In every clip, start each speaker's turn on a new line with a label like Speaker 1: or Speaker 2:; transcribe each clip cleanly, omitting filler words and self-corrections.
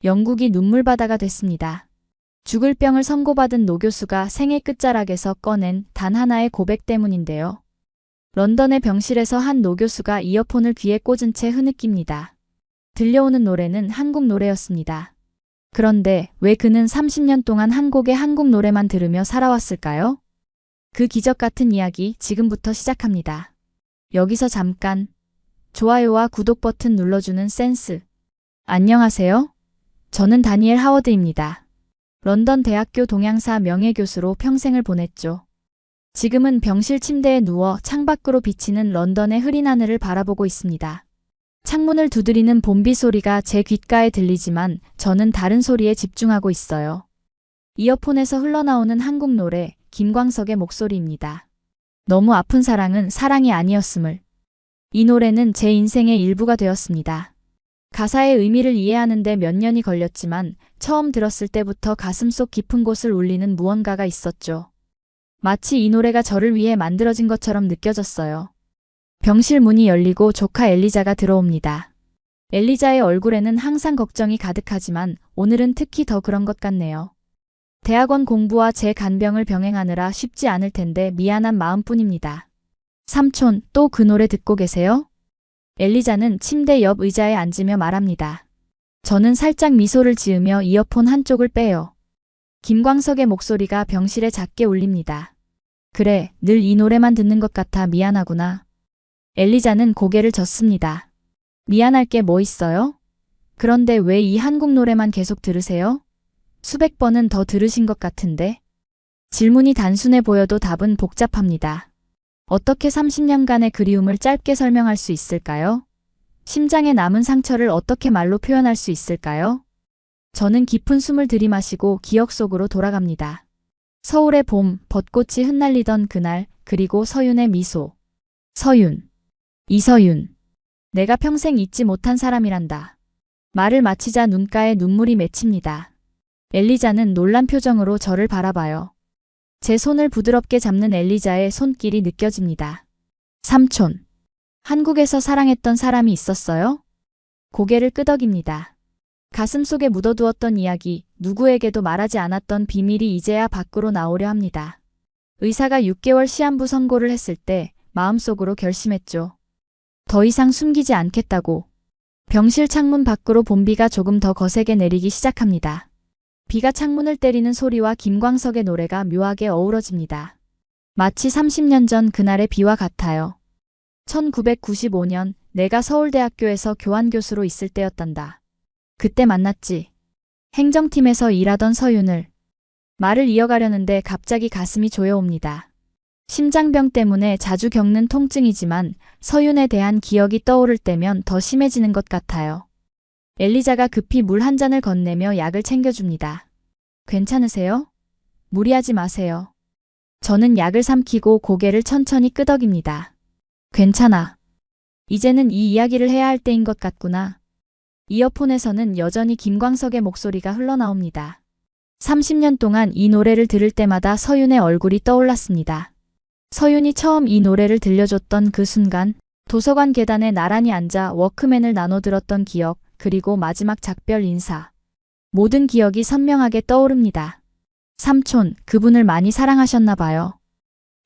Speaker 1: 영국이 눈물바다가 됐습니다. 죽을 병을 선고받은 노 교수가 생애 끝자락에서 꺼낸 단 하나의 고백 때문인데요. 런던의 병실에서 한 노 교수가 이어폰을 귀에 꽂은 채 흐느낍니다. 들려오는 노래는 한국 노래였습니다. 그런데 왜 그는 30년 동안 한 곡의 한국 노래만 들으며 살아왔을까요? 그 기적 같은 이야기 지금부터 시작합니다. 여기서 잠깐 좋아요와 구독 버튼 눌러주는 센스. 안녕하세요. 저는 다니엘 하워드입니다. 런던 대학교 동양사 명예교수로 평생을 보냈죠. 지금은 병실 침대에 누워 창밖으로 비치는 런던의 흐린 하늘을 바라보고 있습니다. 창문을 두드리는 봄비 소리가 제 귓가에 들리지만 저는 다른 소리에 집중하고 있어요. 이어폰에서 흘러나오는 한국 노래, 김광석의 목소리입니다. 너무 아픈 사랑은 사랑이 아니었음을. 이 노래는 제 인생의 일부가 되었습니다. 가사의 의미를 이해하는데 몇 년이 걸렸지만 처음 들었을 때부터 가슴속 깊은 곳을 울리는 무언가가 있었죠. 마치 이 노래가 저를 위해 만들어진 것처럼 느껴졌어요. 병실 문이 열리고 조카 엘리자가 들어옵니다. 엘리자의 얼굴에는 항상 걱정이 가득하지만 오늘은 특히 더 그런 것 같네요. 대학원 공부와 제 간병을 병행하느라 쉽지 않을 텐데 미안한 마음뿐입니다. 삼촌, 또 그 노래 듣고 계세요? 엘리자는 침대 옆 의자에 앉으며 말합니다. 저는 살짝 미소를 지으며 이어폰 한쪽을 빼요. 김광석의 목소리가 병실에 작게 울립니다. 그래, 늘 이 노래만 듣는 것 같아 미안하구나. 엘리자는 고개를 젓습니다. 미안할 게 뭐 있어요? 그런데 왜 이 한국 노래만 계속 들으세요? 수백 번은 더 들으신 것 같은데? 질문이 단순해 보여도 답은 복잡합니다. 어떻게 30년간의 그리움을 짧게 설명할 수 있을까요? 심장에 남은 상처를 어떻게 말로 표현할 수 있을까요? 저는 깊은 숨을 들이마시고 기억 속으로 돌아갑니다. 서울의 봄, 벚꽃이 흩날리던 그날, 그리고 서윤의 미소. 서윤. 이서윤. 내가 평생 잊지 못한 사람이란다. 말을 마치자 눈가에 눈물이 맺힙니다. 엘리자는 놀란 표정으로 저를 바라봐요. 제 손을 부드럽게 잡는 엘리자의 손길이 느껴집니다. 삼촌. 한국에서 사랑했던 사람이 있었어요? 고개를 끄덕입니다. 가슴속에 묻어두었던 이야기, 누구에게도 말하지 않았던 비밀이 이제야 밖으로 나오려 합니다. 의사가 6개월 시한부 선고를 했을 때 마음속으로 결심했죠. 더 이상 숨기지 않겠다고. 병실 창문 밖으로 봄비가 조금 더 거세게 내리기 시작합니다. 비가 창문을 때리는 소리와 김광석의 노래가 묘하게 어우러집니다. 마치 30년 전 그날의 비와 같아요. 1995년 내가 서울대학교에서 교환교수로 있을 때였단다. 그때 만났지. 행정팀에서 일하던 서윤을. 말을 이어가려는데 갑자기 가슴이 조여옵니다. 심장병 때문에 자주 겪는 통증이지만 서윤에 대한 기억이 떠오를 때면 더 심해지는 것 같아요. 엘리자가 급히 물 한 잔을 건네며 약을 챙겨줍니다. 괜찮으세요? 무리하지 마세요. 저는 약을 삼키고 고개를 천천히 끄덕입니다. 괜찮아. 이제는 이 이야기를 해야 할 때인 것 같구나. 이어폰에서는 여전히 김광석의 목소리가 흘러나옵니다. 30년 동안 이 노래를 들을 때마다 서윤의 얼굴이 떠올랐습니다. 서윤이 처음 이 노래를 들려줬던 그 순간, 도서관 계단에 나란히 앉아 워크맨을 나눠 들었던 기억, 그리고 마지막 작별 인사. 모든 기억이 선명하게 떠오릅니다. 삼촌, 그분을 많이 사랑하셨나 봐요.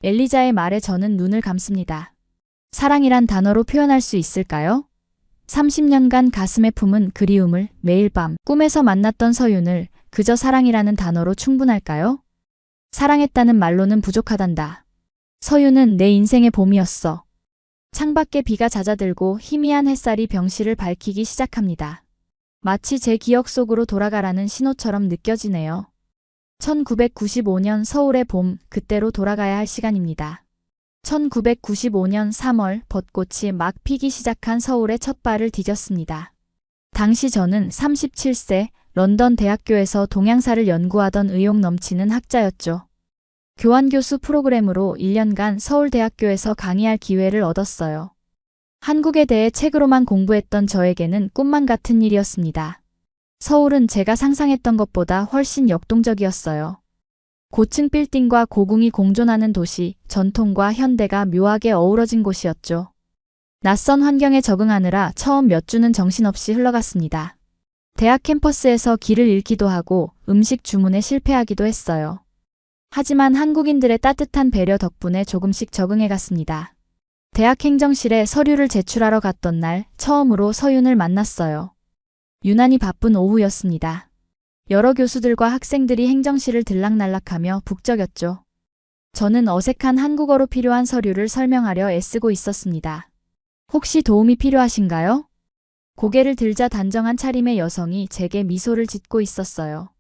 Speaker 1: 엘리자의 말에 저는 눈을 감습니다. 사랑이란 단어로 표현할 수 있을까요? 30년간 가슴에 품은 그리움을 매일 밤 꿈에서 만났던 서윤을 그저 사랑이라는 단어로 충분할까요? 사랑했다는 말로는 부족하단다. 서윤은 내 인생의 봄이었어. 창밖에 비가 잦아들고 희미한 햇살이 병실을 밝히기 시작합니다. 마치 제 기억 속으로 돌아가라는 신호처럼 느껴지네요. 1995년 서울의 봄, 그때로 돌아가야 할 시간입니다. 1995년 3월 벚꽃이 막 피기 시작한 서울의 첫 발을 디뎠습니다. 당시 저는 37세 런던 대학교에서 동양사를 연구하던 의욕 넘치는 학자였죠. 교환교수 프로그램으로 1년간 서울대학교에서 강의할 기회를 얻었어요. 한국에 대해 책으로만 공부했던 저에게는 꿈만 같은 일이었습니다. 서울은 제가 상상했던 것보다 훨씬 역동적이었어요. 고층 빌딩과 고궁이 공존하는 도시, 전통과 현대가 묘하게 어우러진 곳이었죠. 낯선 환경에 적응하느라 처음 몇 주는 정신없이 흘러갔습니다. 대학 캠퍼스에서 길을 잃기도 하고 음식 주문에 실패하기도 했어요. 하지만 한국인들의 따뜻한 배려 덕분에 조금씩 적응해 갔습니다. 대학 행정실에 서류를 제출하러 갔던 날 처음으로 서윤을 만났어요. 유난히 바쁜 오후였습니다. 여러 교수들과 학생들이 행정실을 들락날락하며 북적였죠. 저는 어색한 한국어로 필요한 서류를 설명하려 애쓰고 있었습니다. 혹시 도움이 필요하신가요? 고개를 들자 단정한 차림의 여성이 제게 미소를 짓고 있었어요.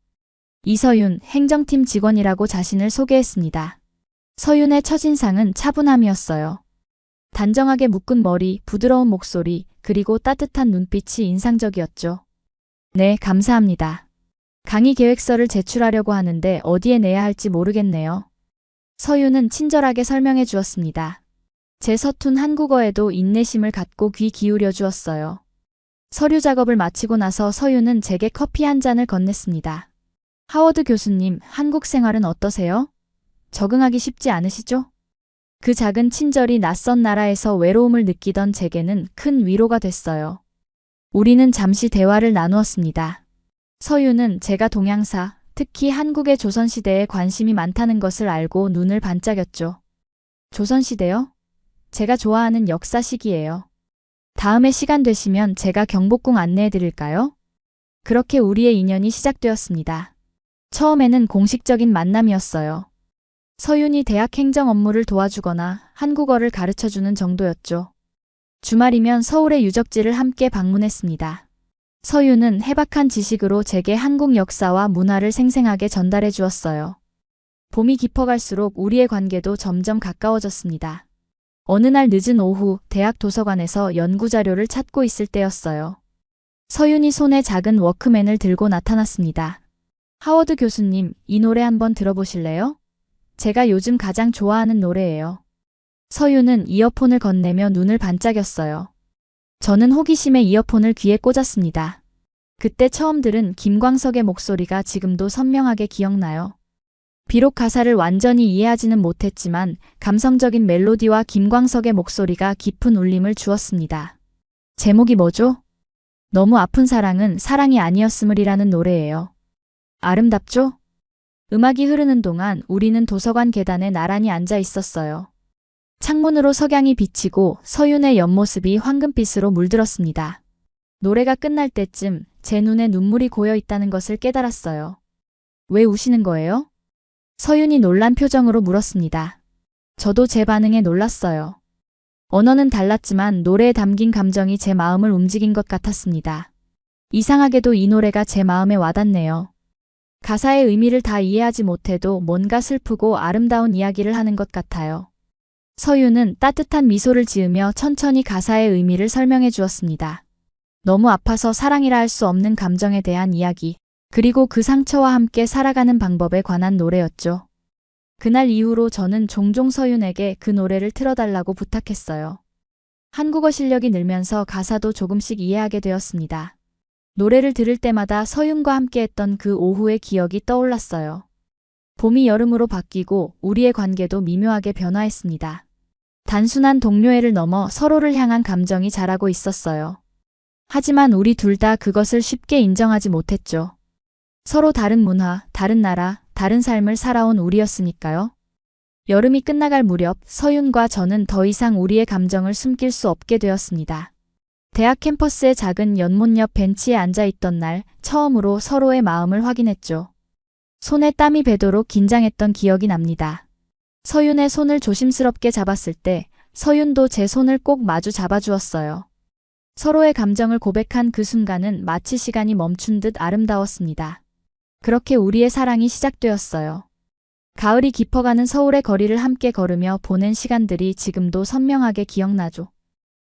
Speaker 1: 이서윤, 행정팀 직원이라고 자신을 소개했습니다. 서윤의 첫인상은 차분함이었어요. 단정하게 묶은 머리, 부드러운 목소리, 그리고 따뜻한 눈빛이 인상적이었죠. 네, 감사합니다. 강의 계획서를 제출하려고 하는데 어디에 내야 할지 모르겠네요. 서윤은 친절하게 설명해 주었습니다. 제 서툰 한국어에도 인내심을 갖고 귀 기울여 주었어요. 서류 작업을 마치고 나서 서윤은 제게 커피 한 잔을 건넸습니다. 하워드 교수님, 한국 생활은 어떠세요? 적응하기 쉽지 않으시죠? 그 작은 친절이 낯선 나라에서 외로움을 느끼던 제게는 큰 위로가 됐어요. 우리는 잠시 대화를 나누었습니다. 서윤은 제가 동양사, 특히 한국의 조선시대에 관심이 많다는 것을 알고 눈을 반짝였죠. 조선시대요? 제가 좋아하는 역사식이에요. 다음에 시간 되시면 제가 경복궁 안내해 드릴까요? 그렇게 우리의 인연이 시작되었습니다. 처음에는 공식적인 만남이었어요. 서윤이 대학 행정 업무를 도와주거나 한국어를 가르쳐주는 정도였죠. 주말이면 서울의 유적지를 함께 방문했습니다. 서윤은 해박한 지식으로 제게 한국 역사와 문화를 생생하게 전달해 주었어요. 봄이 깊어갈수록 우리의 관계도 점점 가까워졌습니다. 어느 날 늦은 오후 대학 도서관에서 연구자료를 찾고 있을 때였어요. 서윤이 손에 작은 워크맨을 들고 나타났습니다. 하워드 교수님, 이 노래 한번 들어보실래요? 제가 요즘 가장 좋아하는 노래예요. 서윤은 이어폰을 건네며 눈을 반짝였어요. 저는 호기심에 이어폰을 귀에 꽂았습니다. 그때 처음 들은 김광석의 목소리가 지금도 선명하게 기억나요. 비록 가사를 완전히 이해하지는 못했지만 감성적인 멜로디와 김광석의 목소리가 깊은 울림을 주었습니다. 제목이 뭐죠? 너무 아픈 사랑은 사랑이 아니었음을이라는 노래예요. 아름답죠? 음악이 흐르는 동안 우리는 도서관 계단에 나란히 앉아 있었어요. 창문으로 석양이 비치고 서윤의 옆모습이 황금빛으로 물들었습니다. 노래가 끝날 때쯤 제 눈에 눈물이 고여 있다는 것을 깨달았어요. 왜 우시는 거예요? 서윤이 놀란 표정으로 물었습니다. 저도 제 반응에 놀랐어요. 언어는 달랐지만 노래에 담긴 감정이 제 마음을 움직인 것 같았습니다. 이상하게도 이 노래가 제 마음에 와닿네요. 가사의 의미를 다 이해하지 못해도 뭔가 슬프고 아름다운 이야기를 하는 것 같아요. 서윤은 따뜻한 미소를 지으며 천천히 가사의 의미를 설명해 주었습니다. 너무 아파서 사랑이라 할 수 없는 감정에 대한 이야기, 그리고 그 상처와 함께 살아가는 방법에 관한 노래였죠. 그날 이후로 저는 종종 서윤에게 그 노래를 틀어달라고 부탁했어요. 한국어 실력이 늘면서 가사도 조금씩 이해하게 되었습니다. 노래를 들을 때마다 서윤과 함께했던 그 오후의 기억이 떠올랐어요. 봄이 여름으로 바뀌고 우리의 관계도 미묘하게 변화했습니다. 단순한 동료애를 넘어 서로를 향한 감정이 자라고 있었어요. 하지만 우리 둘 다 그것을 쉽게 인정하지 못했죠. 서로 다른 문화, 다른 나라, 다른 삶을 살아온 우리였으니까요. 여름이 끝나갈 무렵 서윤과 저는 더 이상 우리의 감정을 숨길 수 없게 되었습니다. 대학 캠퍼스의 작은 연못 옆 벤치에 앉아있던 날 처음으로 서로의 마음을 확인했죠. 손에 땀이 배도록 긴장했던 기억이 납니다. 서윤의 손을 조심스럽게 잡았을 때 서윤도 제 손을 꼭 마주 잡아주었어요. 서로의 감정을 고백한 그 순간은 마치 시간이 멈춘 듯 아름다웠습니다. 그렇게 우리의 사랑이 시작되었어요. 가을이 깊어가는 서울의 거리를 함께 걸으며 보낸 시간들이 지금도 선명하게 기억나죠.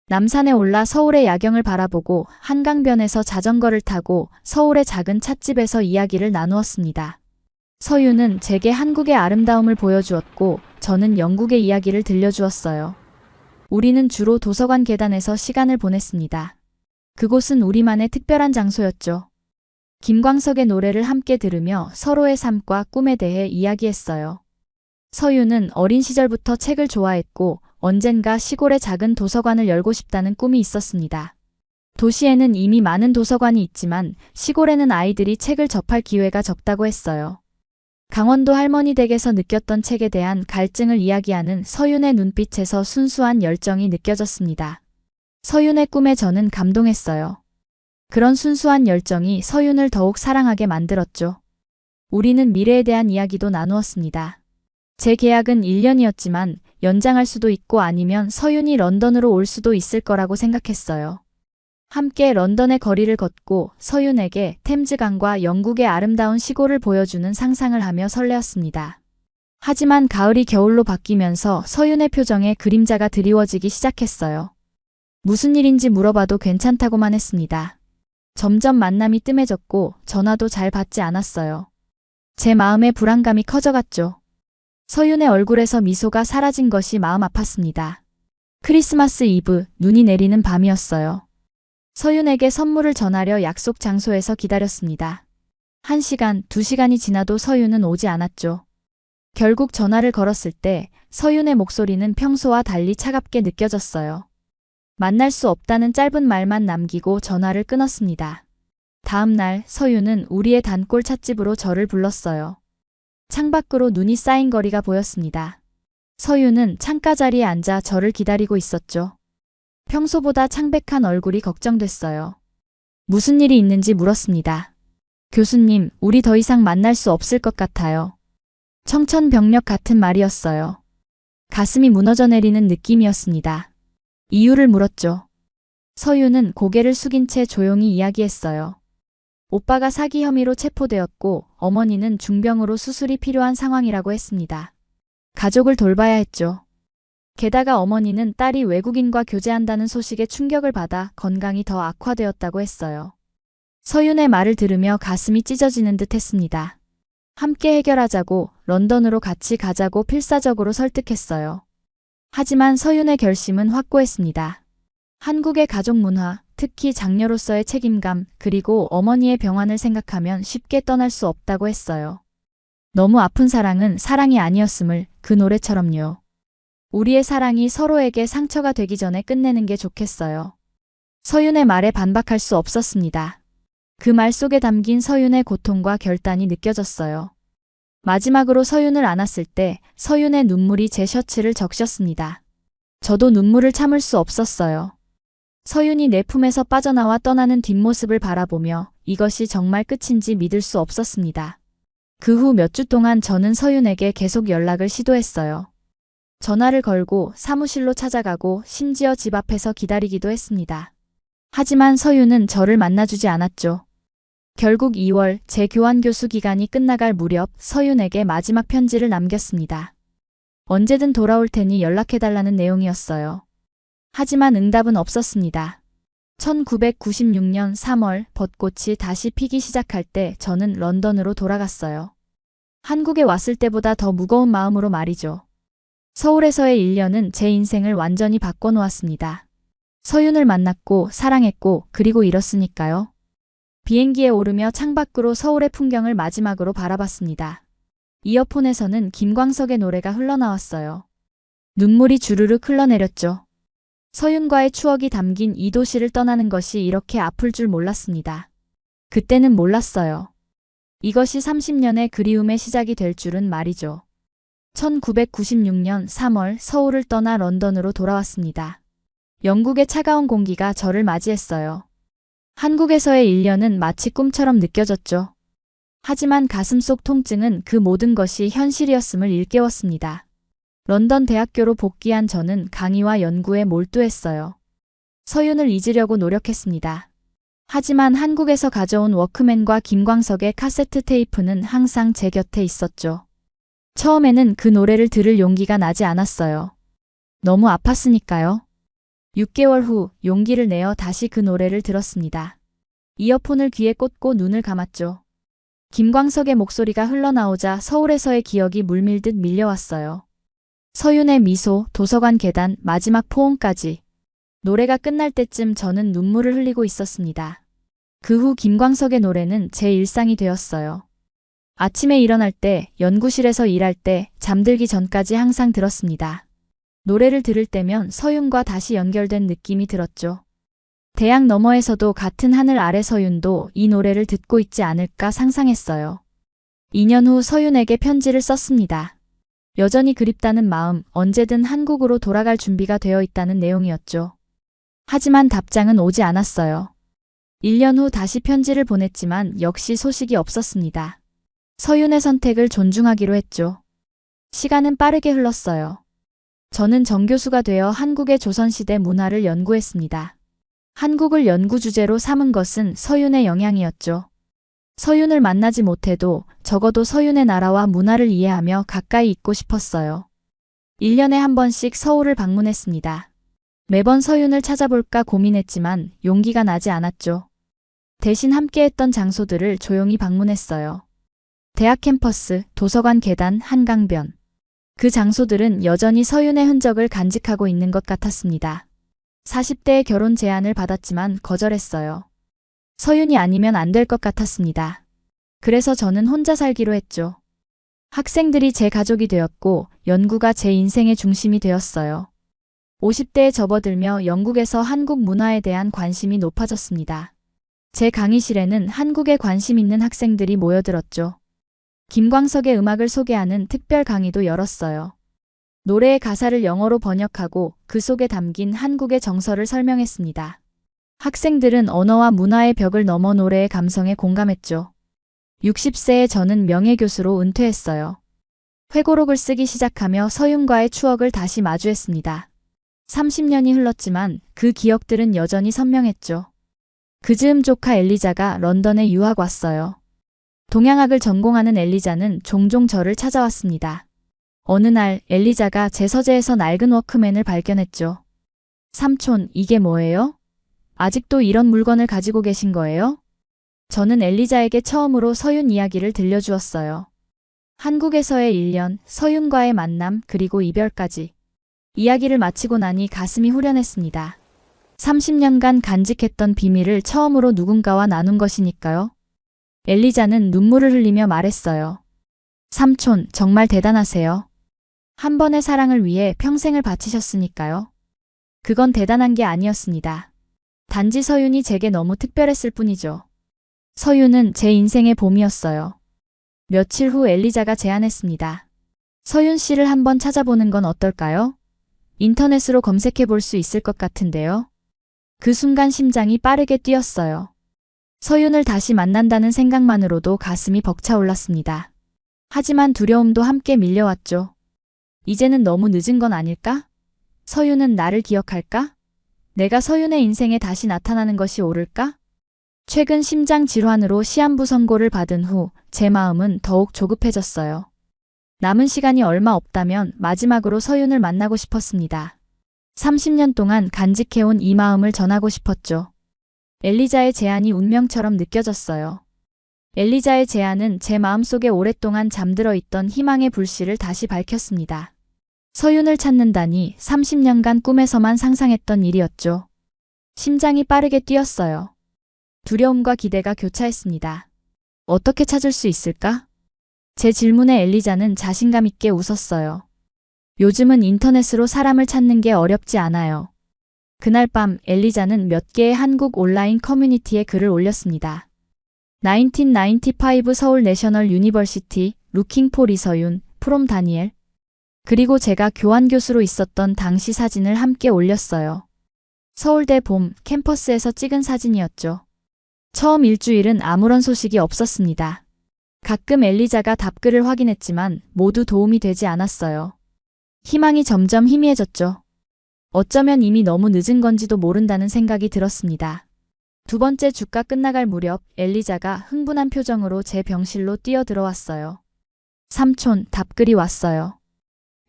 Speaker 1: 남산에 올라 서울의 야경을 바라보고 한강변에서 자전거를 타고 서울의 작은 찻집에서 이야기를 나누었습니다. 서윤은 제게 한국의 아름다움을 보여주었고 저는 영국의 이야기를 들려주었어요. 우리는 주로 도서관 계단에서 시간을 보냈습니다. 그곳은 우리만의 특별한 장소였죠. 김광석의 노래를 함께 들으며 서로의 삶과 꿈에 대해 이야기했어요. 서윤은 어린 시절부터 책을 좋아했고 언젠가 시골의 작은 도서관을 열고 싶다는 꿈이 있었습니다. 도시에는 이미 많은 도서관이 있지만 시골에는 아이들이 책을 접할 기회가 적다고 했어요. 강원도 할머니 댁에서 느꼈던 책에 대한 갈증을 이야기하는 서윤의 눈빛에서 순수한 열정이 느껴졌습니다. 서윤의 꿈에 저는 감동했어요. 그런 순수한 열정이 서윤을 더욱 사랑하게 만들었죠. 우리는 미래에 대한 이야기도 나누었습니다. 제 계약은 1년이었지만 연장할 수도 있고 아니면 서윤이 런던으로 올 수도 있을 거라고 생각했어요. 함께 런던의 거리를 걷고 서윤에게 템즈강과 영국의 아름다운 시골을 보여주는 상상을 하며 설레었습니다. 하지만 가을이 겨울로 바뀌면서 서윤의 표정에 그림자가 드리워지기 시작했어요. 무슨 일인지 물어봐도 괜찮다고만 했습니다. 점점 만남이 뜸해졌고 전화도 잘 받지 않았어요. 제 마음의 불안감이 커져갔죠. 서윤의 얼굴에서 미소가 사라진 것이 마음 아팠습니다. 크리스마스 이브, 눈이 내리는 밤이었어요. 서윤에게 선물을 전하려 약속 장소에서 기다렸습니다. 1시간, 2시간이 지나도 서윤은 오지 않았죠. 결국 전화를 걸었을 때 서윤의 목소리는 평소와 달리 차갑게 느껴졌어요. 만날 수 없다는 짧은 말만 남기고 전화를 끊었습니다. 다음 날 서윤은 우리의 단골 찻집으로 저를 불렀어요. 창밖으로 눈이 쌓인 거리가 보였습니다. 서윤은 창가 자리에 앉아 저를 기다리고 있었죠. 평소보다 창백한 얼굴이 걱정됐어요. 무슨 일이 있는지 물었습니다. 교수님, 우리 더 이상 만날 수 없을 것 같아요. 청천벽력 같은 말이었어요. 가슴이 무너져 내리는 느낌이었습니다. 이유를 물었죠. 서윤은 고개를 숙인 채 조용히 이야기했어요. 오빠가 사기 혐의로 체포되었고 어머니는 중병으로 수술이 필요한 상황이라고 했습니다. 가족을 돌봐야 했죠. 게다가 어머니는 딸이 외국인과 교제한다는 소식에 충격을 받아 건강이 더 악화되었다고 했어요. 서윤의 말을 들으며 가슴이 찢어지는 듯 했습니다. 함께 해결하자고 런던으로 같이 가자고 필사적으로 설득했어요. 하지만 서윤의 결심은 확고했습니다. 한국의 가족 문화, 특히 장녀로서의 책임감, 그리고 어머니의 병환을 생각하면 쉽게 떠날 수 없다고 했어요. 너무 아픈 사랑은 사랑이 아니었음을 그 노래처럼요. 우리의 사랑이 서로에게 상처가 되기 전에 끝내는 게 좋겠어요. 서윤의 말에 반박할 수 없었습니다. 그 말 속에 담긴 서윤의 고통과 결단이 느껴졌어요. 마지막으로 서윤을 안았을 때 서윤의 눈물이 제 셔츠를 적셨습니다. 저도 눈물을 참을 수 없었어요. 서윤이 내 품에서 빠져나와 떠나는 뒷모습을 바라보며 이것이 정말 끝인지 믿을 수 없었습니다. 그 후 몇 주 동안 저는 서윤에게 계속 연락을 시도했어요. 전화를 걸고 사무실로 찾아가고 심지어 집 앞에서 기다리기도 했습니다. 하지만 서윤은 저를 만나주지 않았죠. 결국 2월 제 교환교수 기간이 끝나갈 무렵 서윤에게 마지막 편지를 남겼습니다. 언제든 돌아올 테니 연락해달라는 내용이었어요. 하지만 응답은 없었습니다. 1996년 3월 벚꽃이 다시 피기 시작할 때 저는 런던으로 돌아갔어요. 한국에 왔을 때보다 더 무거운 마음으로 말이죠. 서울에서의 1년은 제 인생을 완전히 바꿔놓았습니다. 서윤을 만났고 사랑했고 그리고 잃었으니까요. 비행기에 오르며 창밖으로 서울의 풍경을 마지막으로 바라봤습니다. 이어폰에서는 김광석의 노래가 흘러나왔어요. 눈물이 주르륵 흘러내렸죠. 서윤과의 추억이 담긴 이 도시를 떠나는 것이 이렇게 아플 줄 몰랐습니다. 그때는 몰랐어요. 이것이 30년의 그리움의 시작이 될 줄은 말이죠. 1996년 3월 서울을 떠나 런던으로 돌아왔습니다. 영국의 차가운 공기가 저를 맞이했어요. 한국에서의 1년은 마치 꿈처럼 느껴졌죠. 하지만 가슴속 통증은 그 모든 것이 현실이었음을 일깨웠습니다. 런던 대학교로 복귀한 저는 강의와 연구에 몰두했어요. 서윤을 잊으려고 노력했습니다. 하지만 한국에서 가져온 워크맨과 김광석의 카세트 테이프는 항상 제 곁에 있었죠. 처음에는 그 노래를 들을 용기가 나지 않았어요. 너무 아팠으니까요. 6개월 후 용기를 내어 다시 그 노래를 들었습니다. 이어폰을 귀에 꽂고 눈을 감았죠. 김광석의 목소리가 흘러나오자 서울에서의 기억이 물밀듯 밀려왔어요. 서윤의 미소, 도서관 계단, 마지막 포옹까지. 노래가 끝날 때쯤 저는 눈물을 흘리고 있었습니다. 그 후 김광석의 노래는 제 일상이 되었어요. 아침에 일어날 때, 연구실에서 일할 때, 잠들기 전까지 항상 들었습니다. 노래를 들을 때면 서윤과 다시 연결된 느낌이 들었죠. 대양 너머에서도 같은 하늘 아래 서윤도 이 노래를 듣고 있지 않을까 상상했어요. 2년 후 서윤에게 편지를 썼습니다. 여전히 그립다는 마음, 언제든 한국으로 돌아갈 준비가 되어 있다는 내용이었죠. 하지만 답장은 오지 않았어요. 1년 후 다시 편지를 보냈지만 역시 소식이 없었습니다. 서윤의 선택을 존중하기로 했죠. 시간은 빠르게 흘렀어요. 저는 정교수가 되어 한국의 조선시대 문화를 연구했습니다. 한국을 연구 주제로 삼은 것은 서윤의 영향이었죠. 서윤을 만나지 못해도 적어도 서윤의 나라와 문화를 이해하며 가까이 있고 싶었어요. 1년에 한 번씩 서울을 방문했습니다. 매번 서윤을 찾아볼까 고민했지만 용기가 나지 않았죠. 대신 함께했던 장소들을 조용히 방문했어요. 대학 캠퍼스, 도서관 계단, 한강변. 그 장소들은 여전히 서윤의 흔적을 간직하고 있는 것 같았습니다. 40대에 결혼 제안을 받았지만 거절했어요. 서윤이 아니면 안 될 것 같았습니다. 그래서 저는 혼자 살기로 했죠. 학생들이 제 가족이 되었고 연구가 제 인생의 중심이 되었어요. 50대에 접어들며 영국에서 한국 문화에 대한 관심이 높아졌습니다. 제 강의실에는 한국에 관심 있는 학생들이 모여들었죠. 김광석의 음악을 소개하는 특별 강의도 열었어요. 노래의 가사를 영어로 번역하고 그 속에 담긴 한국의 정서를 설명했습니다. 학생들은 언어와 문화의 벽을 넘어 노래의 감성에 공감했죠. 60세에 저는 명예교수로 은퇴했어요. 회고록을 쓰기 시작하며 서윤과의 추억을 다시 마주했습니다. 30년이 흘렀지만 그 기억들은 여전히 선명했죠. 그 즈음 조카 엘리자가 런던에 유학 왔어요. 동양학을 전공하는 엘리자는 종종 저를 찾아왔습니다. 어느 날 엘리자가 제 서재에서 낡은 워크맨을 발견했죠. 삼촌, 이게 뭐예요? 아직도 이런 물건을 가지고 계신 거예요? 저는 엘리자에게 처음으로 서윤 이야기를 들려주었어요. 한국에서의 1년, 서윤과의 만남, 그리고 이별까지. 이야기를 마치고 나니 가슴이 후련했습니다. 30년간 간직했던 비밀을 처음으로 누군가와 나눈 것이니까요. 엘리자는 눈물을 흘리며 말했어요. 삼촌, 정말 대단하세요. 한 번의 사랑을 위해 평생을 바치셨으니까요. 그건 대단한 게 아니었습니다. 단지 서윤이 제게 너무 특별했을 뿐이죠. 서윤은 제 인생의 봄이었어요. 며칠 후 엘리자가 제안했습니다. 서윤 씨를 한번 찾아보는 건 어떨까요? 인터넷으로 검색해 볼 수 있을 것 같은데요. 그 순간 심장이 빠르게 뛰었어요. 서윤을 다시 만난다는 생각만으로도 가슴이 벅차올랐습니다. 하지만 두려움도 함께 밀려왔죠. 이제는 너무 늦은 건 아닐까? 서윤은 나를 기억할까? 내가 서윤의 인생에 다시 나타나는 것이 옳을까? 최근 심장 질환으로 시한부 선고를 받은 후 제 마음은 더욱 조급해졌어요. 남은 시간이 얼마 없다면 마지막으로 서윤을 만나고 싶었습니다. 30년 동안 간직해온 이 마음을 전하고 싶었죠. 엘리자의 제안이 운명처럼 느껴졌어요. 엘리자의 제안은 제 마음속에 오랫동안 잠들어 있던 희망의 불씨를 다시 밝혔습니다. 서윤을 찾는다니 30년간 꿈에서만 상상했던 일이었죠. 심장이 빠르게 뛰었어요. 두려움과 기대가 교차했습니다. 어떻게 찾을 수 있을까? 제 질문에 엘리자는 자신감 있게 웃었어요. 요즘은 인터넷으로 사람을 찾는 게 어렵지 않아요. 그날 밤 엘리자는 몇 개의 한국 온라인 커뮤니티에 글을 올렸습니다. 1995 서울 내셔널 유니버시티, 루킹 포 리서윤, 프롬 다니엘. 그리고 제가 교환 교수로 있었던 당시 사진을 함께 올렸어요. 서울대 봄 캠퍼스에서 찍은 사진이었죠. 처음 일주일은 아무런 소식이 없었습니다. 가끔 엘리자가 답글을 확인했지만 모두 도움이 되지 않았어요. 희망이 점점 희미해졌죠. 어쩌면 이미 너무 늦은 건지도 모른다는 생각이 들었습니다. 두 번째 주가 끝나갈 무렵 엘리자가 흥분한 표정으로 제 병실로 뛰어들어왔어요. 삼촌, 답글이 왔어요.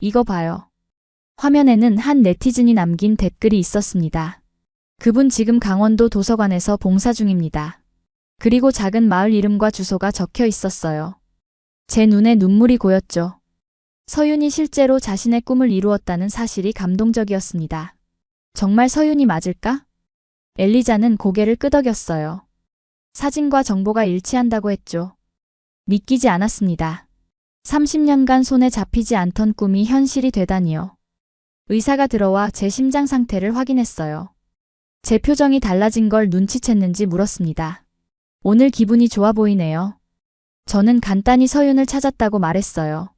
Speaker 1: 이거 봐요. 화면에는 한 네티즌이 남긴 댓글이 있었습니다. 그분 지금 강원도 도서관에서 봉사 중입니다. 그리고 작은 마을 이름과 주소가 적혀 있었어요. 제 눈에 눈물이 고였죠. 서윤이 실제로 자신의 꿈을 이루었다는 사실이 감동적이었습니다. 정말 서윤이 맞을까? 엘리자는 고개를 끄덕였어요. 사진과 정보가 일치한다고 했죠. 믿기지 않았습니다. 30년간 손에 잡히지 않던 꿈이 현실이 되다니요. 의사가 들어와 제 심장 상태를 확인했어요. 제 표정이 달라진 걸 눈치챘는지 물었습니다. 오늘 기분이 좋아 보이네요. 저는 간단히 서윤을 찾았다고 말했어요.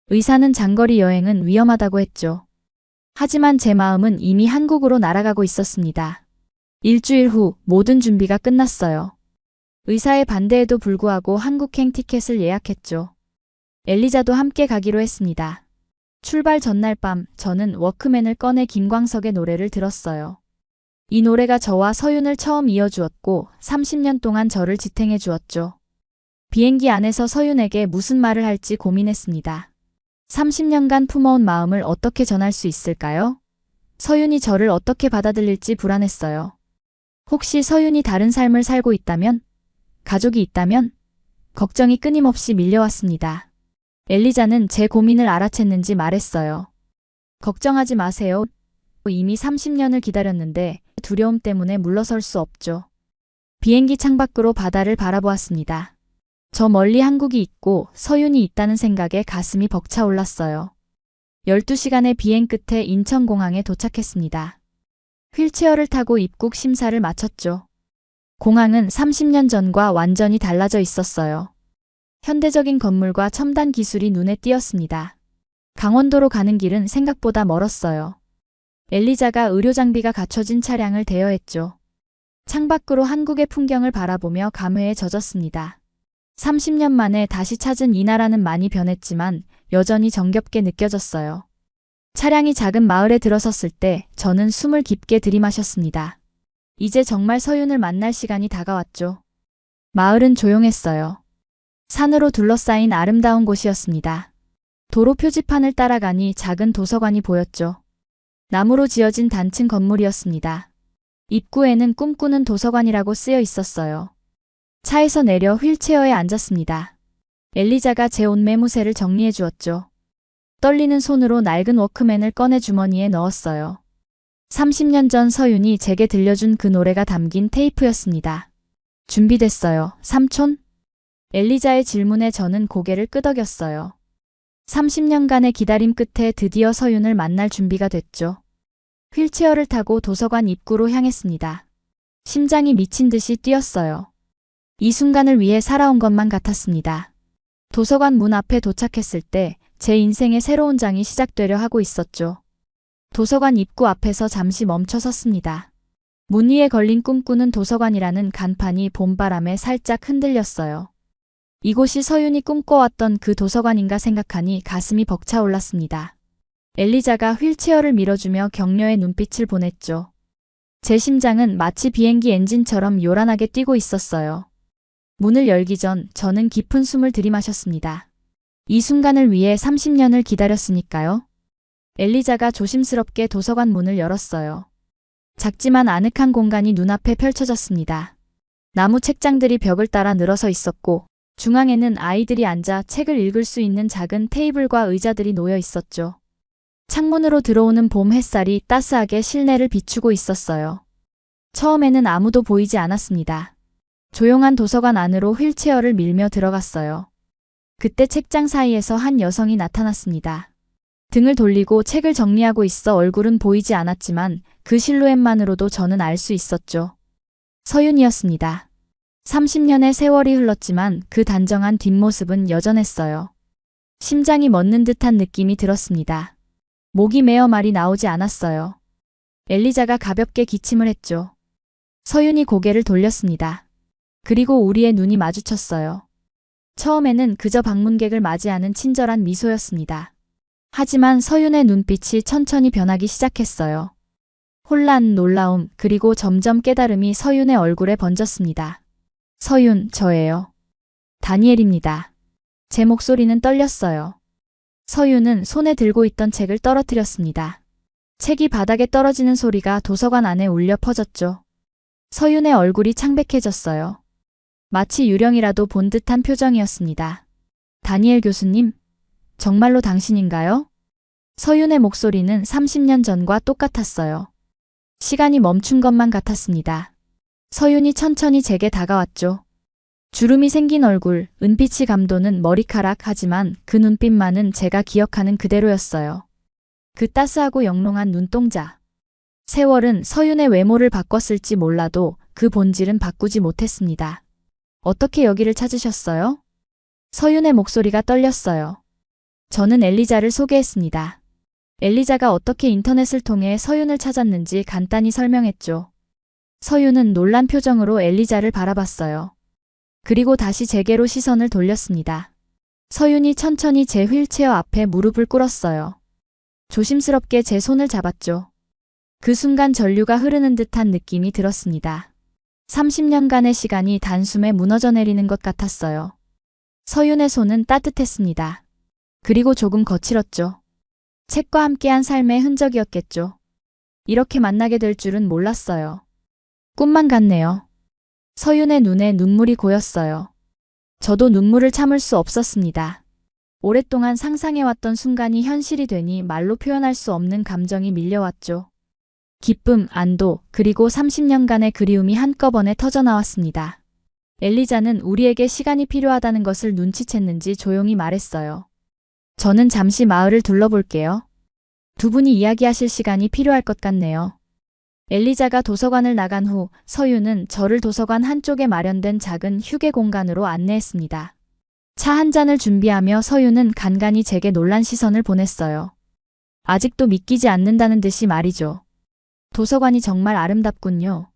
Speaker 1: 의사는 장거리 여행은 위험하다고 했죠. 하지만 제 마음은 이미 한국으로 날아가고 있었습니다. 일주일 후 모든 준비가 끝났어요. 의사의 반대에도 불구하고 한국행 티켓을 예약했죠. 엘리자도 함께 가기로 했습니다. 출발 전날 밤 저는 워크맨을 꺼내 김광석의 노래를 들었어요. 이 노래가 저와 서윤을 처음 이어주었고 30년 동안 저를 지탱해 주었죠. 비행기 안에서 서윤에게 무슨 말을 할지 고민했습니다. 30년간 품어온 마음을 어떻게 전할 수 있을까요? 서윤이 저를 어떻게 받아들일지 불안했어요. 혹시 서윤이 다른 삶을 살고 있다면? 가족이 있다면? 걱정이 끊임없이 밀려왔습니다. 엘리자는 제 고민을 알아챘는지 말했어요. 걱정하지 마세요. 이미 30년을 기다렸는데 두려움 때문에 물러설 수 없죠. 비행기 창밖으로 바다를 바라보았습니다. 저 멀리 한국이 있고 서윤이 있다는 생각에 가슴이 벅차올랐어요. 12시간의 비행 끝에 인천공항에 도착했습니다. 휠체어를 타고 입국 심사를 마쳤죠. 공항은 30년 전과 완전히 달라져 있었어요. 현대적인 건물과 첨단 기술이 눈에 띄었습니다. 강원도로 가는 길은 생각보다 멀었어요. 엘리자가 의료 장비가 갖춰진 차량을 대여했죠. 창밖으로 한국의 풍경을 바라보며 감회에 젖었습니다. 30년 만에 다시 찾은 이 나라는 많이 변했지만 여전히 정겹게 느껴졌어요. 차량이 작은 마을에 들어섰을 때 저는 숨을 깊게 들이마셨습니다. 이제 정말 서윤을 만날 시간이 다가왔죠. 마을은 조용했어요. 산으로 둘러싸인 아름다운 곳이었습니다. 도로 표지판을 따라가니 작은 도서관이 보였죠. 나무로 지어진 단층 건물이었습니다. 입구에는 꿈꾸는 도서관이라고 쓰여 있었어요. 차에서 내려 휠체어에 앉았습니다. 엘리자가 제 옷 매무새를 정리해 주었죠. 떨리는 손으로 낡은 워크맨을 꺼내 주머니에 넣었어요. 30년 전 서윤이 제게 들려준 그 노래가 담긴 테이프였습니다. 준비됐어요, 삼촌? 엘리자의 질문에 저는 고개를 끄덕였어요. 30년간의 기다림 끝에 드디어 서윤을 만날 준비가 됐죠. 휠체어를 타고 도서관 입구로 향했습니다. 심장이 미친 듯이 뛰었어요. 이 순간을 위해 살아온 것만 같았습니다. 도서관 문 앞에 도착했을 때 제 인생의 새로운 장이 시작되려 하고 있었죠. 도서관 입구 앞에서 잠시 멈춰 섰습니다. 문 위에 걸린 꿈꾸는 도서관이라는 간판이 봄바람에 살짝 흔들렸어요. 이곳이 서윤이 꿈꿔왔던 그 도서관인가 생각하니 가슴이 벅차올랐습니다. 엘리자가 휠체어를 밀어주며 격려의 눈빛을 보냈죠. 제 심장은 마치 비행기 엔진처럼 요란하게 뛰고 있었어요. 문을 열기 전 저는 깊은 숨을 들이마셨습니다. 이 순간을 위해 30년을 기다렸으니까요. 엘리자가 조심스럽게 도서관 문을 열었어요. 작지만 아늑한 공간이 눈앞에 펼쳐졌습니다. 나무 책장들이 벽을 따라 늘어서 있었고 중앙에는 아이들이 앉아 책을 읽을 수 있는 작은 테이블과 의자들이 놓여 있었죠. 창문으로 들어오는 봄 햇살이 따스하게 실내를 비추고 있었어요. 처음에는 아무도 보이지 않았습니다. 조용한 도서관 안으로 휠체어를 밀며 들어갔어요. 그때 책장 사이에서 한 여성이 나타났습니다. 등을 돌리고 책을 정리하고 있어 얼굴은 보이지 않았지만 그 실루엣만으로도 저는 알 수 있었죠. 서윤이었습니다. 30년의 세월이 흘렀지만 그 단정한 뒷모습은 여전했어요. 심장이 멎는 듯한 느낌이 들었습니다. 목이 메어 말이 나오지 않았어요. 엘리자가 가볍게 기침을 했죠. 서윤이 고개를 돌렸습니다. 그리고 우리의 눈이 마주쳤어요. 처음에는 그저 방문객을 맞이하는 친절한 미소였습니다. 하지만 서윤의 눈빛이 천천히 변하기 시작했어요. 혼란, 놀라움, 그리고 점점 깨달음이 서윤의 얼굴에 번졌습니다. 서윤, 저예요. 다니엘입니다. 제 목소리는 떨렸어요. 서윤은 손에 들고 있던 책을 떨어뜨렸습니다. 책이 바닥에 떨어지는 소리가 도서관 안에 울려 퍼졌죠. 서윤의 얼굴이 창백해졌어요. 마치 유령이라도 본 듯한 표정이었습니다. 다니엘 교수님, 정말로 당신인가요? 서윤의 목소리는 30년 전과 똑같았어요. 시간이 멈춘 것만 같았습니다. 서윤이 천천히 제게 다가왔죠. 주름이 생긴 얼굴, 은빛이 감도는 머리카락 하지만 그 눈빛만은 제가 기억하는 그대로였어요. 그 따스하고 영롱한 눈동자. 세월은 서윤의 외모를 바꿨을지 몰라도 그 본질은 바꾸지 못했습니다. 어떻게 여기를 찾으셨어요? 서윤의 목소리가 떨렸어요. 저는 엘리자를 소개했습니다. 엘리자가 어떻게 인터넷을 통해 서윤을 찾았는지 간단히 설명했죠. 서윤은 놀란 표정으로 엘리자를 바라봤어요. 그리고 다시 제게로 시선을 돌렸습니다. 서윤이 천천히 제 휠체어 앞에 무릎을 꿇었어요. 조심스럽게 제 손을 잡았죠. 그 순간 전류가 흐르는 듯한 느낌이 들었습니다. 30년간의 시간이 단숨에 무너져 내리는 것 같았어요. 서윤의 손은 따뜻했습니다. 그리고 조금 거칠었죠. 책과 함께한 삶의 흔적이었겠죠. 이렇게 만나게 될 줄은 몰랐어요. 꿈만 같네요. 서윤의 눈에 눈물이 고였어요. 저도 눈물을 참을 수 없었습니다. 오랫동안 상상해왔던 순간이 현실이 되니 말로 표현할 수 없는 감정이 밀려왔죠. 기쁨, 안도, 그리고 30년간의 그리움이 한꺼번에 터져나왔습니다. 엘리자는 우리에게 시간이 필요하다는 것을 눈치챘는지 조용히 말했어요. 저는 잠시 마을을 둘러볼게요. 두 분이 이야기하실 시간이 필요할 것 같네요. 엘리자가 도서관을 나간 후 서윤은 저를 도서관 한쪽에 마련된 작은 휴게 공간으로 안내했습니다. 차 한 잔을 준비하며 서윤은 간간히 제게 놀란 시선을 보냈어요. 아직도 믿기지 않는다는 듯이 말이죠. 도서관이 정말 아름답군요.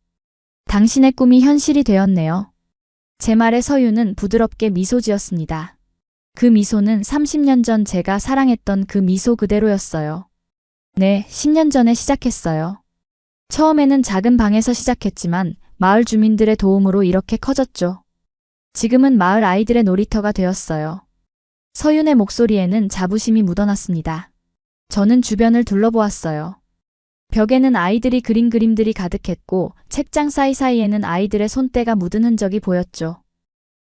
Speaker 1: 당신의 꿈이 현실이 되었네요. 제 말에 서윤은 부드럽게 미소 지었습니다. 그 미소는 30년 전 제가 사랑했던 그 미소 그대로였어요. 네, 10년 전에 시작했어요. 처음에는 작은 방에서 시작했지만 마을 주민들의 도움으로 이렇게 커졌죠. 지금은 마을 아이들의 놀이터가 되었어요. 서윤의 목소리에는 자부심이 묻어났습니다. 저는 주변을 둘러보았어요. 벽에는 아이들이 그린 그림들이 가득했고 책장 사이사이에는 아이들의 손때가 묻은 흔적이 보였죠.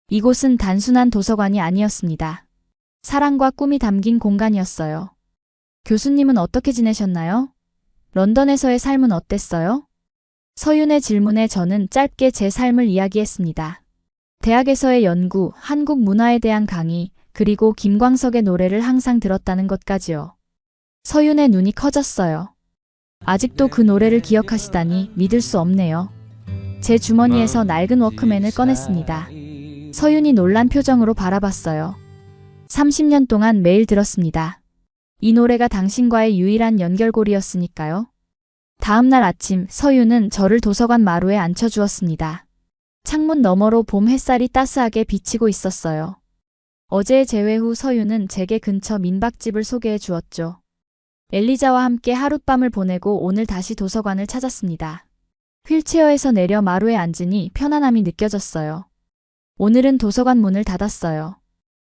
Speaker 1: 이곳은 단순한 도서관이 아니었습니다. 사랑과 꿈이 담긴 공간이었어요. 교수님은 어떻게 지내셨나요? 런던에서의 삶은 어땠어요? 서윤의 질문에 저는 짧게 제 삶을 이야기했습니다. 대학에서의 연구, 한국 문화에 대한 강의, 그리고 김광석의 노래를 항상 들었다는 것까지요. 서윤의 눈이 커졌어요. 아직도 그 노래를 기억하시다니 믿을 수 없네요. 제 주머니에서 낡은 워크맨을 꺼냈습니다. 서윤이 놀란 표정으로 바라봤어요. 30년 동안 매일 들었습니다. 이 노래가 당신과의 유일한 연결고리였으니까요. 다음 날 아침 서윤은 저를 도서관 마루에 앉혀주었습니다. 창문 너머로 봄 햇살이 따스하게 비치고 있었어요. 어제의 재회 후 서윤은 제게 근처 민박집을 소개해 주었죠. 엘리자와 함께 하룻밤을 보내고 오늘 다시 도서관을 찾았습니다. 휠체어에서 내려 마루에 앉으니 편안함이 느껴졌어요. 오늘은 도서관 문을 닫았어요.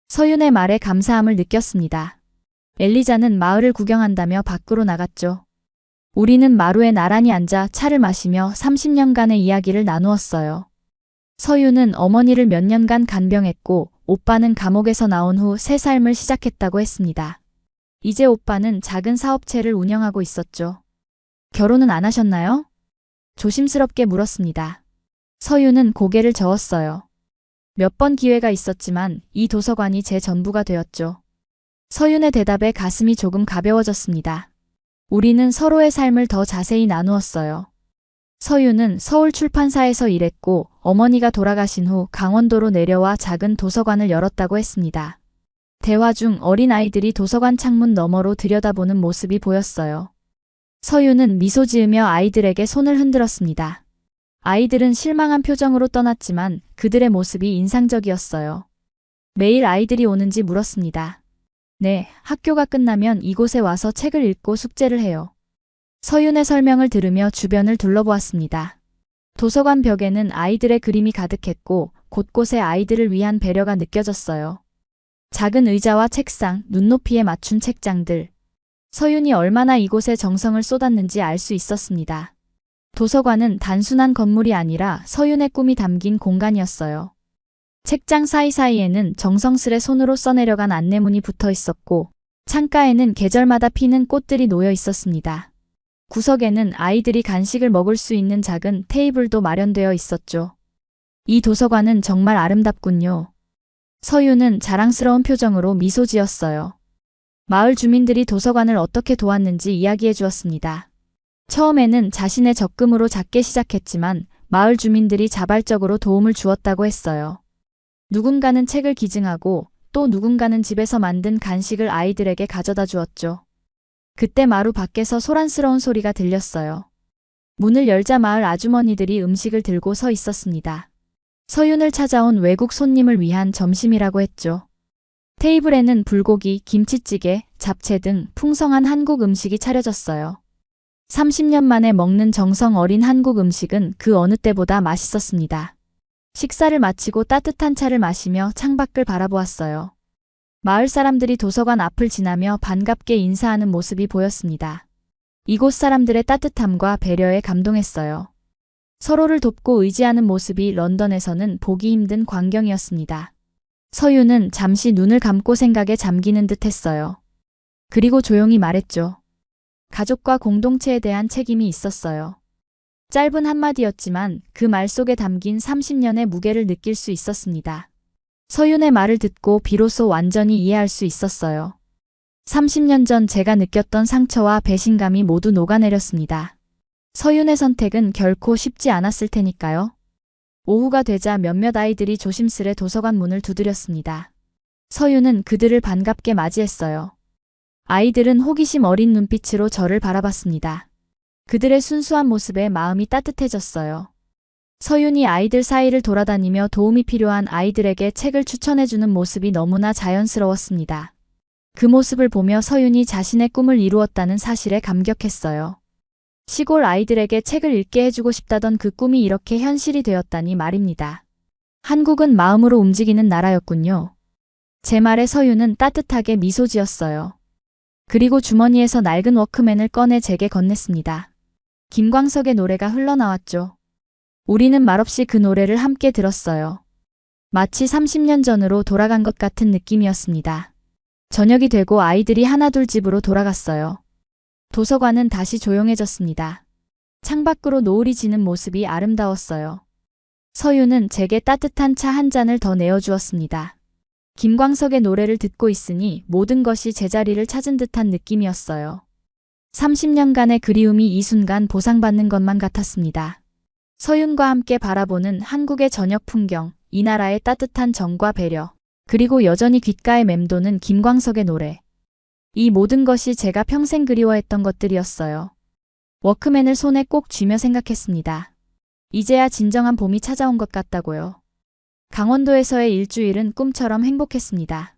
Speaker 1: 서윤의 말에 감사함을 느꼈습니다. 엘리자는 마을을 구경한다며 밖으로 나갔죠. 우리는 마루에 나란히 앉아 차를 마시며 30년간의 이야기를 나누었어요. 서윤은 어머니를 몇 년간 간병했고 오빠는 감옥에서 나온 후 새 삶을 시작했다고 했습니다. 이제 오빠는 작은 사업체를 운영하고 있었죠. 결혼은 안 하셨나요? 조심스럽게 물었습니다. 서윤은 고개를 저었어요. 몇 번 기회가 있었지만 이 도서관이 제 전부가 되었죠. 서윤의 대답에 가슴이 조금 가벼워졌습니다. 우리는 서로의 삶을 더 자세히 나누었어요. 서윤은 서울 출판사에서 일했고 어머니가 돌아가신 후 강원도로 내려와 작은 도서관을 열었다고 했습니다. 대화 중 어린 아이들이 도서관 창문 너머로 들여다보는 모습이 보였어요. 서윤은 미소 지으며 아이들에게 손을 흔들었습니다. 아이들은 실망한 표정으로 떠났지만 그들의 모습이 인상적이었어요. 매일 아이들이 오는지 물었습니다. 네, 학교가 끝나면 이곳에 와서 책을 읽고 숙제를 해요. 서윤의 설명을 들으며 주변을 둘러보았습니다. 도서관 벽에는 아이들의 그림이 가득했고 곳곳에 아이들을 위한 배려가 느껴졌어요. 작은 의자와 책상, 눈높이에 맞춘 책장들. 서윤이 얼마나 이곳에 정성을 쏟았는지 알 수 있었습니다. 도서관은 단순한 건물이 아니라 서윤의 꿈이 담긴 공간이었어요. 책장 사이사이에는 정성스레 손으로 써내려간 안내문이 붙어 있었고 창가에는 계절마다 피는 꽃들이 놓여 있었습니다. 구석에는 아이들이 간식을 먹을 수 있는 작은 테이블도 마련되어 있었죠. 이 도서관은 정말 아름답군요. 서윤은 자랑스러운 표정으로 미소 지었어요. 마을 주민들이 도서관을 어떻게 도왔는지 이야기해 주었습니다. 처음에는 자신의 적금으로 작게 시작했지만 마을 주민들이 자발적으로 도움을 주었다고 했어요. 누군가는 책을 기증하고 또 누군가는 집에서 만든 간식을 아이들에게 가져다 주었죠. 그때 마루 밖에서 소란스러운 소리가 들렸어요. 문을 열자 마을 아주머니들이 음식을 들고 서 있었습니다. 서윤을 찾아온 외국 손님을 위한 점심이라고 했죠. 테이블에는 불고기, 김치찌개, 잡채 등 풍성한 한국 음식이 차려졌어요. 30년 만에 먹는 정성 어린 한국 음식은 그 어느 때보다 맛있었습니다. 식사를 마치고 따뜻한 차를 마시며 창밖을 바라보았어요. 마을 사람들이 도서관 앞을 지나며 반갑게 인사하는 모습이 보였습니다. 이곳 사람들의 따뜻함과 배려에 감동했어요. 서로를 돕고 의지하는 모습이 런던에서는 보기 힘든 광경이었습니다. 서윤은 잠시 눈을 감고 생각에 잠기는 듯 했어요. 그리고 조용히 말했죠. 가족과 공동체에 대한 책임이 있었어요. 짧은 한마디였지만 그 말 속에 담긴 30년의 무게를 느낄 수 있었습니다. 서윤의 말을 듣고 비로소 완전히 이해할 수 있었어요. 30년 전 제가 느꼈던 상처와 배신감이 모두 녹아내렸습니다. 서윤의 선택은 결코 쉽지 않았을 테니까요. 오후가 되자 몇몇 아이들이 조심스레 도서관 문을 두드렸습니다. 서윤은 그들을 반갑게 맞이했어요. 아이들은 호기심 어린 눈빛으로 저를 바라봤습니다. 그들의 순수한 모습에 마음이 따뜻해졌어요. 서윤이 아이들 사이를 돌아다니며 도움이 필요한 아이들에게 책을 추천해주는 모습이 너무나 자연스러웠습니다. 그 모습을 보며 서윤이 자신의 꿈을 이루었다는 사실에 감격했어요. 시골 아이들에게 책을 읽게 해주고 싶다던 그 꿈이 이렇게 현실이 되었다니 말입니다. 한국은 마음으로 움직이는 나라였군요. 제 말에 서윤은 따뜻하게 미소 지었어요. 그리고 주머니에서 낡은 워크맨을 꺼내 제게 건넸습니다. 김광석의 노래가 흘러나왔죠. 우리는 말없이 그 노래를 함께 들었어요. 마치 30년 전으로 돌아간 것 같은 느낌이었습니다. 저녁이 되고 아이들이 하나둘 집으로 돌아갔어요. 도서관은 다시 조용해졌습니다. 창밖으로 노을이 지는 모습이 아름다웠어요. 서윤은 제게 따뜻한 차 한 잔을 더 내어주었습니다. 김광석의 노래를 듣고 있으니 모든 것이 제자리를 찾은 듯한 느낌이었어요. 30년간의 그리움이 이 순간 보상받는 것만 같았습니다. 서윤과 함께 바라보는 한국의 저녁 풍경, 이 나라의 따뜻한 정과 배려, 그리고 여전히 귓가에 맴도는 김광석의 노래. 이 모든 것이 제가 평생 그리워했던 것들이었어요. 워크맨을 손에 꼭 쥐며 생각했습니다. 이제야 진정한 봄이 찾아온 것 같다고요. 강원도에서의 일주일은 꿈처럼 행복했습니다.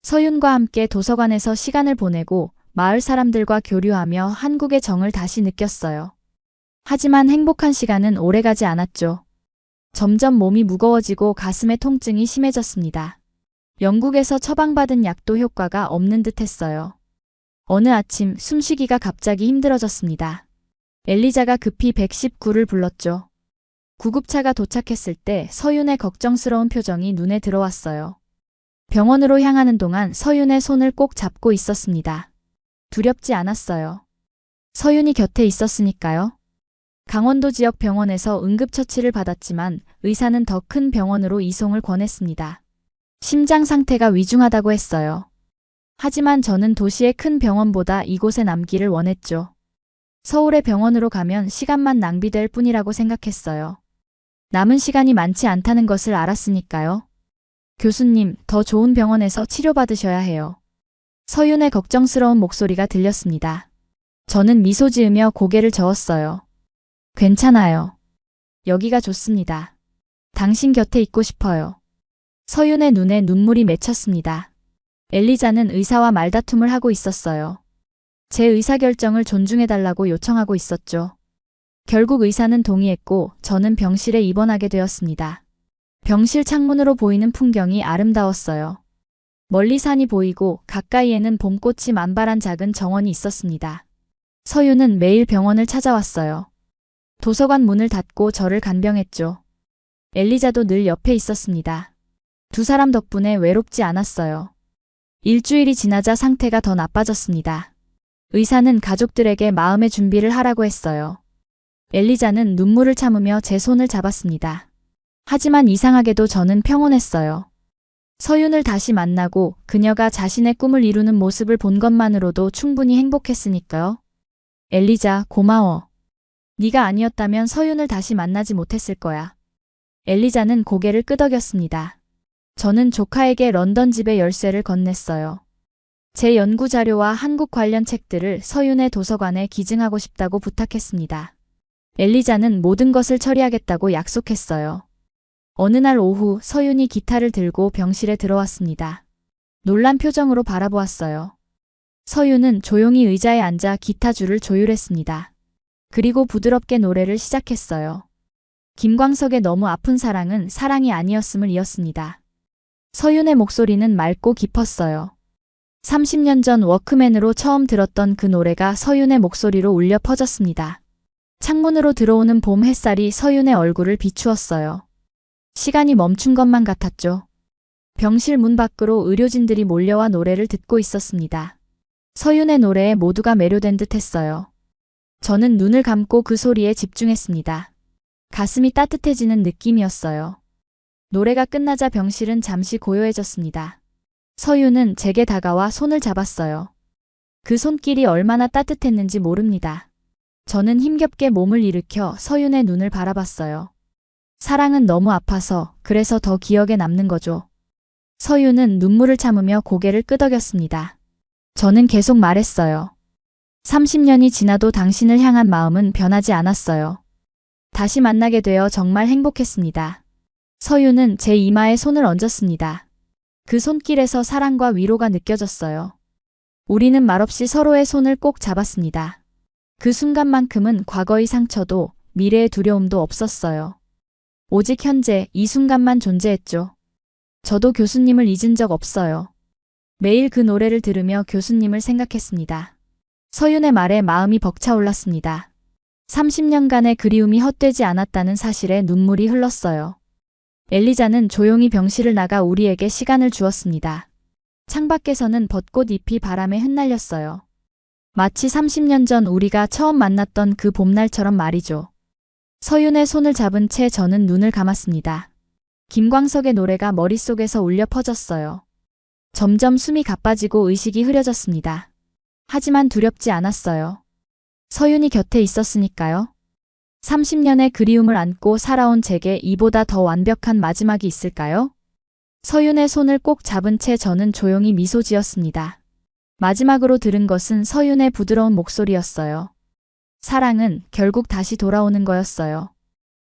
Speaker 1: 서윤과 함께 도서관에서 시간을 보내고 마을 사람들과 교류하며 한국의 정을 다시 느꼈어요. 하지만 행복한 시간은 오래가지 않았죠. 점점 몸이 무거워지고 가슴의 통증이 심해졌습니다. 영국에서 처방받은 약도 효과가 없는 듯 했어요. 어느 아침 숨쉬기가 갑자기 힘들어졌습니다. 엘리자가 급히 119를 불렀죠. 구급차가 도착했을 때 서윤의 걱정스러운 표정이 눈에 들어왔어요. 병원으로 향하는 동안 서윤의 손을 꼭 잡고 있었습니다. 두렵지 않았어요. 서윤이 곁에 있었으니까요. 강원도 지역 병원에서 응급처치를 받았지만 의사는 더 큰 병원으로 이송을 권했습니다. 심장 상태가 위중하다고 했어요. 하지만 저는 도시의 큰 병원보다 이곳에 남기를 원했죠. 서울의 병원으로 가면 시간만 낭비될 뿐이라고 생각했어요. 남은 시간이 많지 않다는 것을 알았으니까요. 교수님, 더 좋은 병원에서 치료받으셔야 해요. 서윤의 걱정스러운 목소리가 들렸습니다. 저는 미소 지으며 고개를 저었어요. 괜찮아요. 여기가 좋습니다. 당신 곁에 있고 싶어요. 서윤의 눈에 눈물이 맺혔습니다. 엘리자는 의사와 말다툼을 하고 있었어요. 제 의사결정을 존중해달라고 요청하고 있었죠. 결국 의사는 동의했고 저는 병실에 입원하게 되었습니다. 병실 창문으로 보이는 풍경이 아름다웠어요. 멀리 산이 보이고 가까이에는 봄꽃이 만발한 작은 정원이 있었습니다. 서윤은 매일 병원을 찾아왔어요. 도서관 문을 닫고 저를 간병했죠. 엘리자도 늘 옆에 있었습니다. 두 사람 덕분에 외롭지 않았어요. 일주일이 지나자 상태가 더 나빠졌습니다. 의사는 가족들에게 마음의 준비를 하라고 했어요. 엘리자는 눈물을 참으며 제 손을 잡았습니다. 하지만 이상하게도 저는 평온했어요. 서윤을 다시 만나고 그녀가 자신의 꿈을 이루는 모습을 본 것만으로도 충분히 행복했으니까요. 엘리자, 고마워. 네가 아니었다면 서윤을 다시 만나지 못했을 거야. 엘리자는 고개를 끄덕였습니다. 저는 조카에게 런던 집의 열쇠를 건넸어요. 제 연구 자료와 한국 관련 책들을 서윤의 도서관에 기증하고 싶다고 부탁했습니다. 엘리자는 모든 것을 처리하겠다고 약속했어요. 어느 날 오후 서윤이 기타를 들고 병실에 들어왔습니다. 놀란 표정으로 바라보았어요. 서윤은 조용히 의자에 앉아 기타 줄을 조율했습니다. 그리고 부드럽게 노래를 시작했어요. 김광석의 너무 아픈 사랑은 사랑이 아니었음을 이었습니다. 서윤의 목소리는 맑고 깊었어요. 30년 전 워크맨으로 처음 들었던 그 노래가 서윤의 목소리로 울려 퍼졌습니다. 창문으로 들어오는 봄 햇살이 서윤의 얼굴을 비추었어요. 시간이 멈춘 것만 같았죠. 병실 문 밖으로 의료진들이 몰려와 노래를 듣고 있었습니다. 서윤의 노래에 모두가 매료된 듯 했어요. 저는 눈을 감고 그 소리에 집중했습니다. 가슴이 따뜻해지는 느낌이었어요. 노래가 끝나자 병실은 잠시 고요해졌습니다. 서윤은 제게 다가와 손을 잡았어요. 그 손길이 얼마나 따뜻했는지 모릅니다. 저는 힘겹게 몸을 일으켜 서윤의 눈을 바라봤어요. 사랑은 너무 아파서 그래서 더 기억에 남는 거죠. 서윤은 눈물을 참으며 고개를 끄덕였습니다. 저는 계속 말했어요. 30년이 지나도 당신을 향한 마음은 변하지 않았어요. 다시 만나게 되어 정말 행복했습니다. 서윤은 제 이마에 손을 얹었습니다. 그 손길에서 사랑과 위로가 느껴졌어요. 우리는 말없이 서로의 손을 꼭 잡았습니다. 그 순간만큼은 과거의 상처도 미래의 두려움도 없었어요. 오직 현재 이 순간만 존재했죠. 저도 교수님을 잊은 적 없어요. 매일 그 노래를 들으며 교수님을 생각했습니다. 서윤의 말에 마음이 벅차올랐습니다. 30년간의 그리움이 헛되지 않았다는 사실에 눈물이 흘렀어요. 엘리자는 조용히 병실을 나가 우리에게 시간을 주었습니다. 창밖에서는 벚꽃 잎이 바람에 흩날렸어요. 마치 30년 전 우리가 처음 만났던 그 봄날처럼 말이죠. 서윤의 손을 잡은 채 저는 눈을 감았습니다. 김광석의 노래가 머릿속에서 울려 퍼졌어요. 점점 숨이 가빠지고 의식이 흐려졌습니다. 하지만 두렵지 않았어요. 서윤이 곁에 있었으니까요. 30년의 그리움을 안고 살아온 제게 이보다 더 완벽한 마지막이 있을까요? 서윤의 손을 꼭 잡은 채 저는 조용히 미소 지었습니다. 마지막으로 들은 것은 서윤의 부드러운 목소리였어요. 사랑은 결국 다시 돌아오는 거였어요.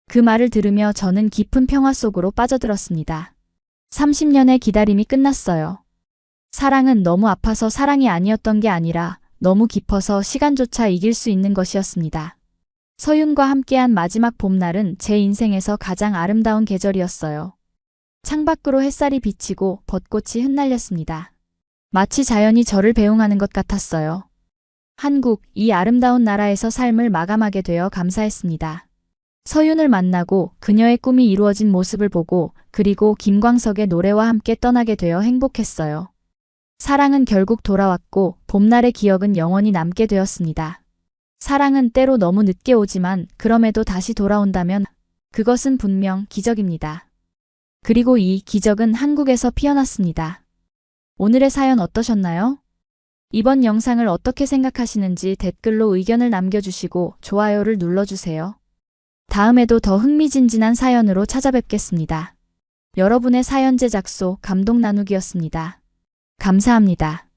Speaker 1: 그 말을 들으며 저는 깊은 평화 속으로 빠져들었습니다. 30년의 기다림이 끝났어요. 사랑은 너무 아파서 사랑이 아니었던 게 아니라 너무 깊어서 시간조차 이길 수 있는 것이었습니다. 서윤과 함께한 마지막 봄날은 제 인생에서 가장 아름다운 계절이었어요. 창밖으로 햇살이 비치고 벚꽃이 흩날렸습니다. 마치 자연이 저를 배웅하는 것 같았어요. 한국, 이 아름다운 나라에서 삶을 마감하게 되어 감사했습니다. 서윤을 만나고 그녀의 꿈이 이루어진 모습을 보고 그리고 김광석의 노래와 함께 떠나게 되어 행복했어요. 사랑은 결국 돌아왔고 봄날의 기억은 영원히 남게 되었습니다. 사랑은 때로 너무 늦게 오지만 그럼에도 다시 돌아온다면 그것은 분명 기적입니다. 그리고 이 기적은 한국에서 피어났습니다. 오늘의 사연 어떠셨나요? 이번 영상을 어떻게 생각하시는지 댓글로 의견을 남겨주시고 좋아요를 눌러주세요. 다음에도 더 흥미진진한 사연으로 찾아뵙겠습니다. 여러분의 사연 제작소 감동 나누기였습니다. 감사합니다.